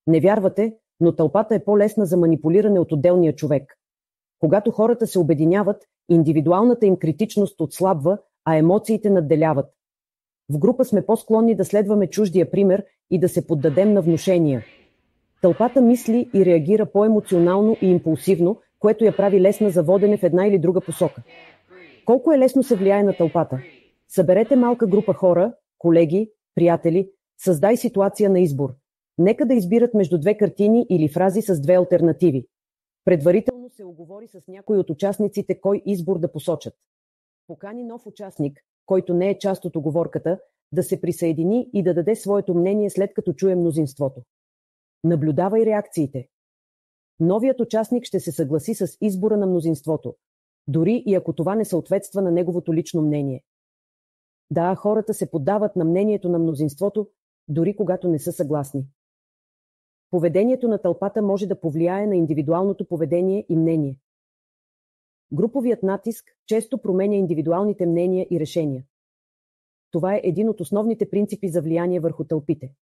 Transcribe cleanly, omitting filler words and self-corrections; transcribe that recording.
Не вярвате, но тълпата е по-лесна за манипулиране от отделния човек. Когато хората се обединяват, индивидуалната им критичност отслабва, а емоциите надделяват. В група сме по-склонни да следваме чуждия пример и да се поддадем на внушения. Тълпата мисли и реагира по-емоционално и импулсивно, което я прави лесна за водене в една или друга посока. Колко е лесно се влияе на тълпата? Съберете малка група хора, колеги, приятели, създай ситуация на избор. Нека да избират между две картини или фрази с две алтернативи. Предварително се оговори с някой от участниците кой избор да посочат. Покани нов участник, който не е част от уговорката, да се присъедини и да даде своето мнение след като чуе мнозинството. Наблюдавай реакциите. Новият участник ще се съгласи с избора на мнозинството, дори и ако това не съответства на неговото лично мнение. Да, хората се поддават на мнението на мнозинството, дори когато не са съгласни. Поведението на тълпата може да повлияе на индивидуалното поведение и мнение. Груповият натиск често променя индивидуалните мнения и решения. Това е един от основните принципи за влияние върху тълпите.